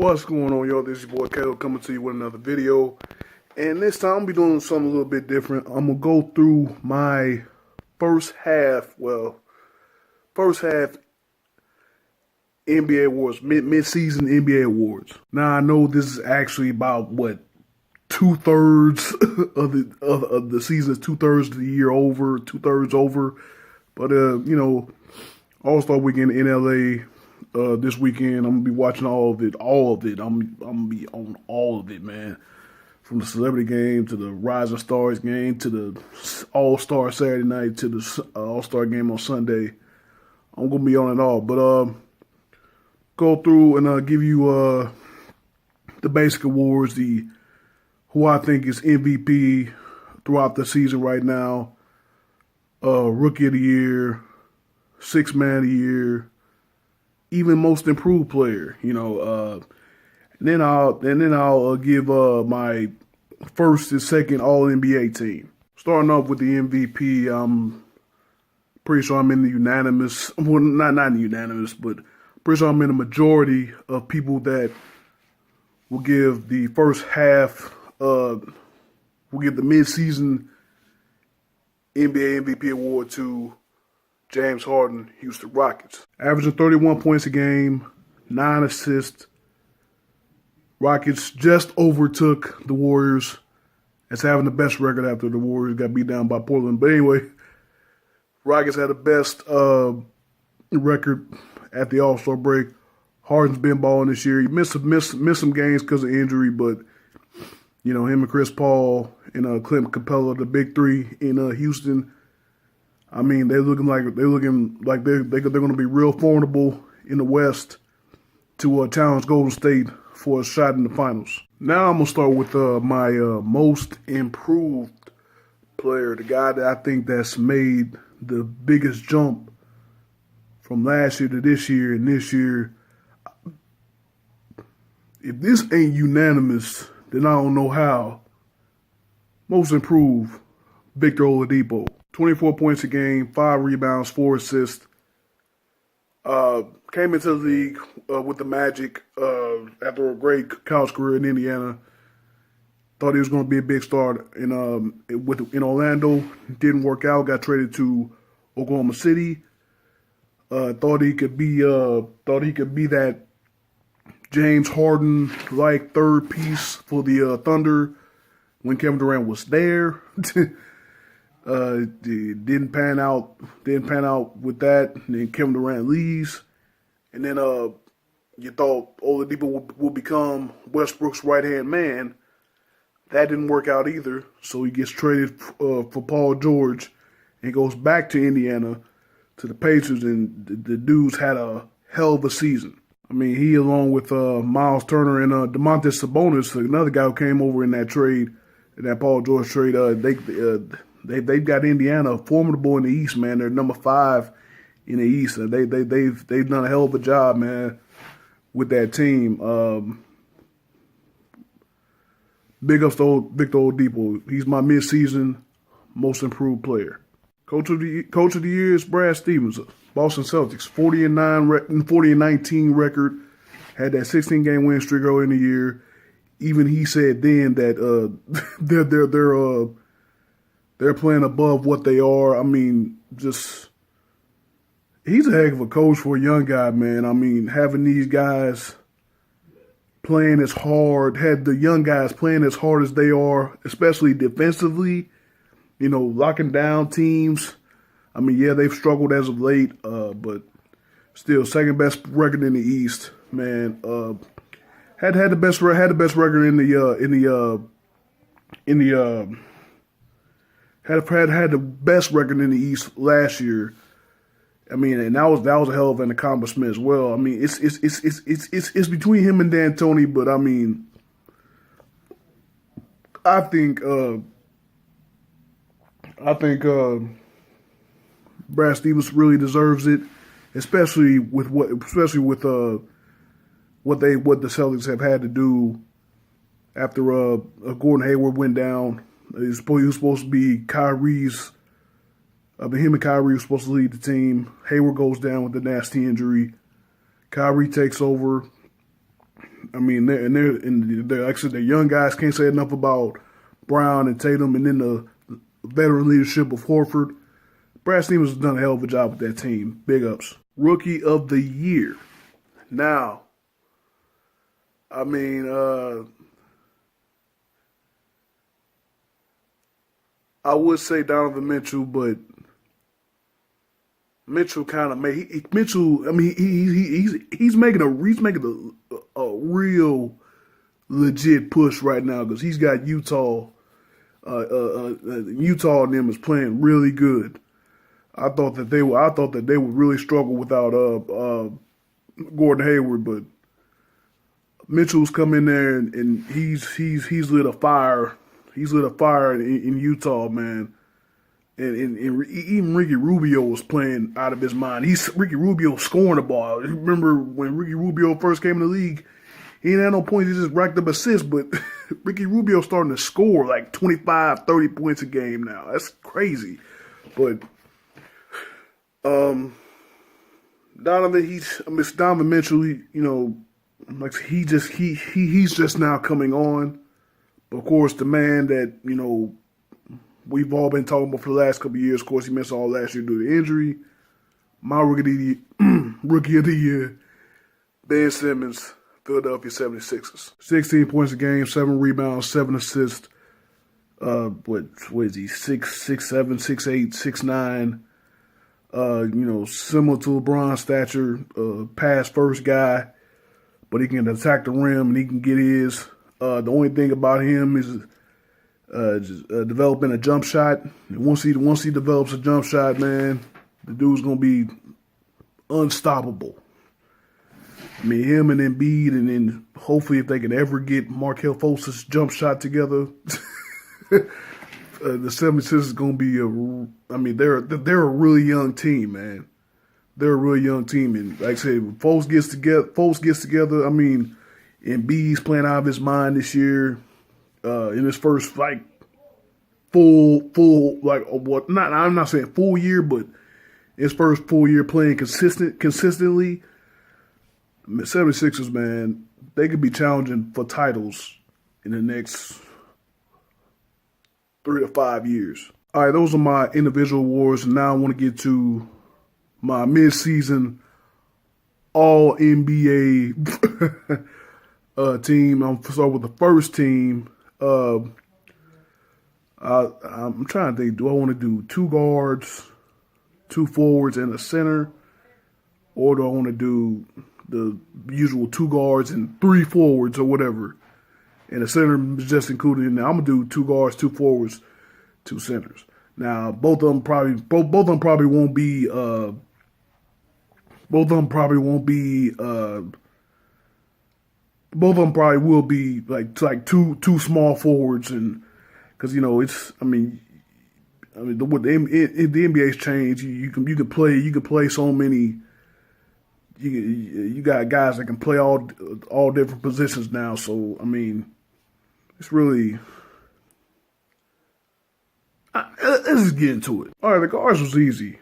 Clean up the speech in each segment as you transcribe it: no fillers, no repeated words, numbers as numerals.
What's going on, y'all? This is your boy Kale coming to you with another video. And this time, I'm going to be doing something a little bit different. I'm going to go through my first half NBA Awards, mid-season NBA Awards. Now, I know this is actually about, two-thirds of the season, two-thirds of the year over, two-thirds over. But, All-Star Weekend in LA. This weekend, I'm gonna be watching all of it. I'm gonna be on all of it, man. From the celebrity game to the Rising Stars game to the All-Star Saturday night to the All-Star game on Sunday. I'm gonna be on it all. But go through and give you the basic awards, who I think is MVP throughout the season right now. Rookie of the Year, Sixth Man of the Year, even Most Improved Player, and then I'll give my first and second All NBA team. Starting off with the MVP, I'm pretty sure I'm in the unanimous. Well, not in the unanimous, but pretty sure I'm in the majority of people that will give the first half. Will give the midseason NBA MVP award to James Harden, Houston Rockets. Averaging 31 points a game, 9 assists. Rockets just overtook the Warriors as having the best record after the Warriors got beat down by Portland. But anyway, Rockets had the best record at the All-Star break. Harden's been balling this year. He missed some games because of injury, but him and Chris Paul and Clint Capella, the big three in Houston. I mean, they're looking like they're going to be real formidable in the West to challenge Golden State for a shot in the finals. Now I'm gonna start with my most improved player, the guy that I think that's made the biggest jump from last year to this year and this year. If this ain't unanimous, then I don't know how. Most improved, Victor Oladipo. 24 points a game, 5 rebounds, 4 assists. Came into the league with the Magic after a great college career in Indiana. Thought he was going to be a big star in Orlando. Didn't work out. Got traded to Oklahoma City. Thought he could be that James Harden like third piece for the Thunder when Kevin Durant was there. Didn't pan out with that. And then Kevin Durant leaves. And then you thought Oladipo would become Westbrook's right-hand man. That didn't work out either. So he gets traded for Paul George and goes back to Indiana to the Pacers. And the dudes had a hell of a season. I mean, he along with Miles Turner and Domantas Sabonis, another guy who came over in that trade, in that Paul George trade, They've got Indiana formidable in the East, man. They're number 5 in the East, and they've done a hell of a job, man, with that team. Big ups to Victor Oladipo. He's my midseason most improved player. Coach of the year is Brad Stevens, Boston Celtics. 40-19 record. Had that 16-game win streak early in the year. Even he said then that they're playing above what they are. I mean, he's a heck of a coach for a young guy, man. I mean, having these guys playing as hard, had the young guys playing as hard as they are, especially defensively, locking down teams. I mean, yeah, they've struggled as of late, but still, second best record in the East, man. Had the best record had the best record in the East last year. I mean, and that was a hell of an accomplishment as well. I mean, it's between him and D'Antoni, but I mean, I think Brad Stevens really deserves it, especially with what the Celtics have had to do after Gordon Hayward went down. He was supposed to be Kyrie's. Him and Kyrie were supposed to lead the team. Hayward goes down with a nasty injury. Kyrie takes over. I mean, they're like I said, they're young guys. Can't say enough about Brown and Tatum, and then the veteran leadership of Horford. Brad Stevens has done a hell of a job with that team. Big ups. Rookie of the Year. Now, I mean, I would say Donovan Mitchell, but Mitchell kind of made Mitchell. I mean, he's making a real legit push right now because he's got Utah. Utah and them is playing really good. I thought that they would really struggle without Gordon Hayward, but Mitchell's come in there and he's lit a fire. He's lit a fire in Utah, man. And even Ricky Rubio was playing out of his mind. Ricky Rubio scoring the ball. Remember when Ricky Rubio first came in the league? He didn't have no points. He just racked up assists. But Ricky Rubio starting to score like 25, 30 points a game now. That's crazy. But Donovan Mitchell. He's just now coming on. Of course, the man that we've all been talking about for the last couple of years. Of course, he missed all last year due to injury. My rookie of the year, Ben Simmons, Philadelphia 76ers. 16 points a game, 7 rebounds, 7 assists. What is he? 6'7", 6'8", 6'9". Similar to LeBron stature, pass first guy, but he can attack the rim and he can get his. The only thing about him is just developing a jump shot. And once he develops a jump shot, man, the dude's gonna be unstoppable. I mean, him and Embiid, and then hopefully if they can ever get Markelle Fultz's jump shot together, the 76ers is gonna be they're a really young team, man. They're a really young team, and like I said, when Fultz gets together. I mean, Embiid's playing out of his mind this year. In his first full what? I'm not saying full year, but his first full year playing consistently. 76ers, man, they could be challenging for titles in the next 3 to 5 years. All right, those are my individual awards, and now I want to get to my midseason All NBA team. I'm start with the first team. I'm trying to think. Do I want to do 2 guards, 2 forwards, and a center, or do I want to do the usual 2 guards and 3 forwards or whatever? And the center is just included in there. I'm gonna do 2 guards, 2 forwards, 2 centers. Now both of them probably won't be. Both of them probably will be like two small forwards, and because it's what the NBA's changed. You can play so many. You got guys that can play all different positions now. So I mean, it's really. Let's just get into it. All right, the guards was easy.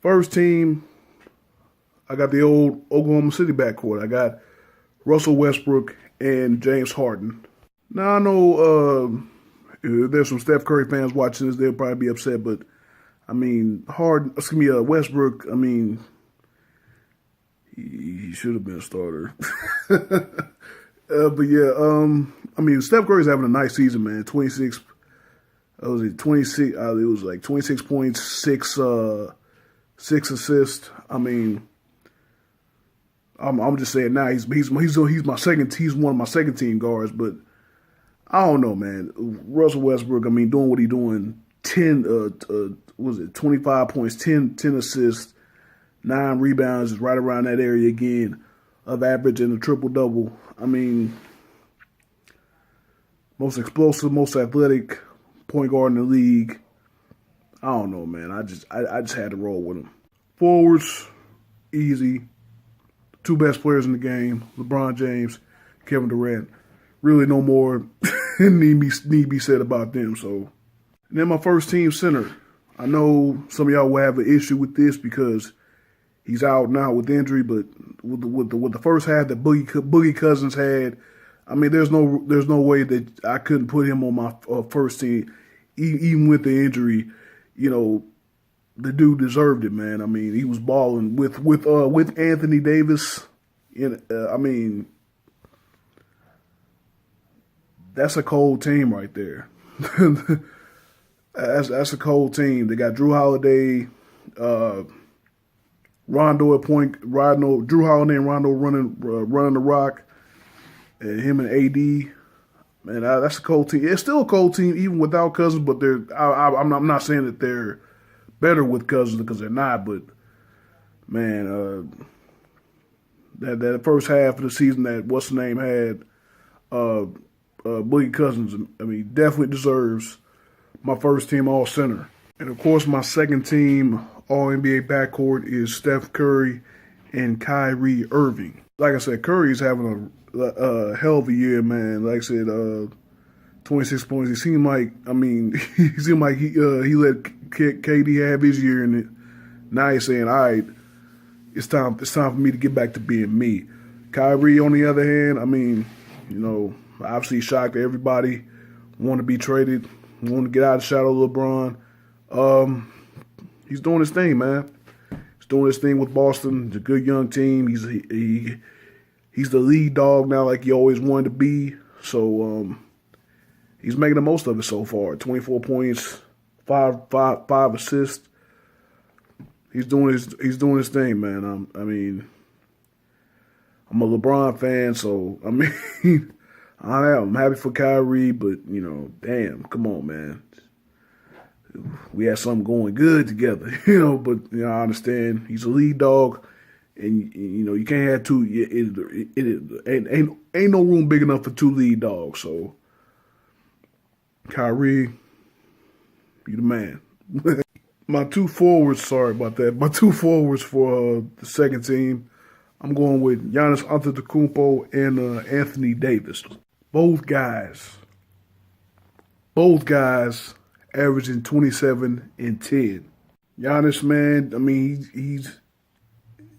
First team, I got the old Oklahoma City backcourt. I got Russell Westbrook and James Harden. Now I know there's some Steph Curry fans watching this. They'll probably be upset, but I mean Westbrook. I mean, he should have been a starter. But yeah, I mean Steph Curry's having a nice season, man. 26. It was like 26 points, 6 assists. I mean, I'm just saying now he's one of my second team guards, but I don't know, man. Russell Westbrook, I mean, doing what he's doing, 25 points, 10 assists, 9 rebounds, is right around that area again of average and a triple-double. I mean, most explosive, most athletic point guard in the league. I don't know, man. I just had to roll with him. Forwards, easy. 2 best players in the game, LeBron James, Kevin Durant. Really no more need be said about them. So, and then my first team center. I know some of y'all will have an issue with this because He's out now with injury, but with the first half that Boogie Cousins had, I mean, there's no way that I couldn't put him on my first team, even with the injury. You know, the dude deserved it, man. I mean, he was balling with Anthony Davis. I mean, that's a cold team right there. That's a cold team. They got Drew Holiday, Rondo at point, Drew Holiday and Rondo running the rock, and him and AD. Man, that's a cold team. It's still a cold team even without Cousins, but I'm not saying that they're better with Cousins because they're not. But man, that first half of the season that what's the name had, Boogie Cousins. I mean, definitely deserves my first team All Center, and of course my second team All NBA backcourt is Steph Curry and Kyrie Irving. Like I said, Curry's having a hell of a year, man. Like I said, 26 points. He seemed like he let KD have his year in it. Now he's saying, all right, it's time for me to get back to being me. Kyrie, on the other hand, I mean, you know, obviously shocked everybody. Want to be traded. Want to get out of the shadow of LeBron. He's doing his thing, man. He's doing his thing with Boston. It's a good young team. He's the lead dog now, like he always wanted to be. So he's making the most of it so far. 24 points, five assists. He's doing his thing, man. I mean, I'm a LeBron fan, so I mean, I'm happy for Kyrie, but you know, damn, come on, man. We had something going good together, you know. But you know, I understand he's a lead dog, and you know you can't have two. It ain't no room big enough for two lead dogs. So, Kyrie, you the man. My two forwards. Sorry about that. My two forwards for the second team. I'm going with Giannis Antetokounmpo and Anthony Davis. Both guys averaging 27 and 10. Giannis, man, I mean, he's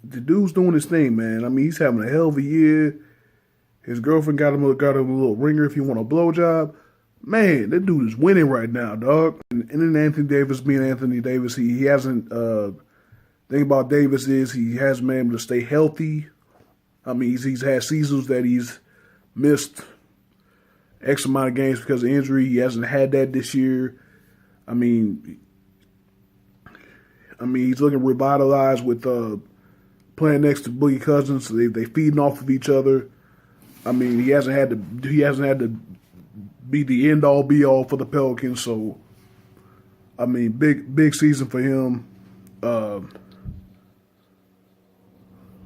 the dude's doing his thing, man. I mean, he's having a hell of a year. His girlfriend got him a little ringer if you want a blowjob. Man, that dude is winning right now, dog. And then Anthony Davis being Anthony Davis, he hasn't. Thing about Davis is he hasn't been able to stay healthy. I mean, he's had seasons that he's missed X amount of games because of injury. He hasn't had that this year. I mean, he's looking revitalized with playing next to Boogie Cousins. So they feeding off of each other. I mean, he hasn't had to be the end all be all for the Pelicans. So, I mean, big season for him.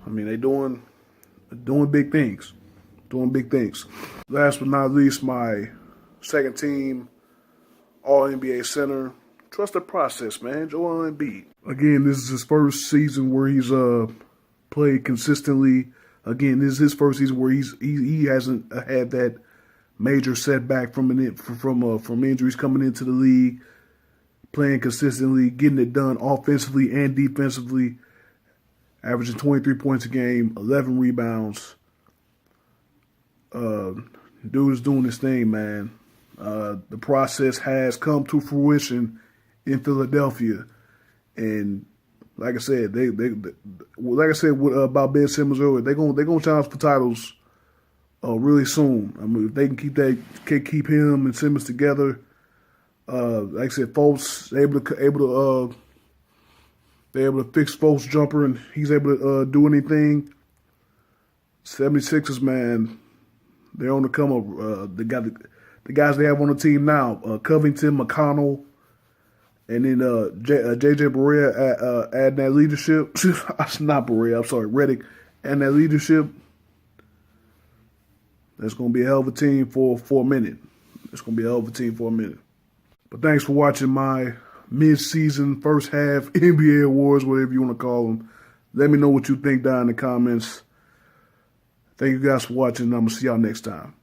I mean, they're doing big things. Doing big things. Last but not least, my second team, All-NBA center. Trust the process, man. Joel Embiid. Again, this is his first season where he's played consistently. Again, this is his first season where he hasn't had that major setback from injuries coming into the league. Playing consistently, getting it done offensively and defensively. Averaging 23 points a game, 11 rebounds. Dude is doing his thing, man. The process has come to fruition in Philadelphia, and like I said, about Ben Simmons earlier, they're gonna challenge for titles really soon. I mean, if they can keep him and Simmons together, like I said, Fultz able to fix Fultz jumper, and he's able to do anything. 76ers, man, they're on the come up. The guys they have on the team now, Covington, McConnell, and then J.J. Barea adding that leadership. Not Barea, I'm sorry, Redick adding that leadership. That's going to be a hell of a team for a minute. It's going to be a hell of a team for a minute. But thanks for watching my mid-season, first half NBA awards, whatever you want to call them. Let me know what you think down in the comments. Thank you guys for watching, and I'm going to see y'all next time.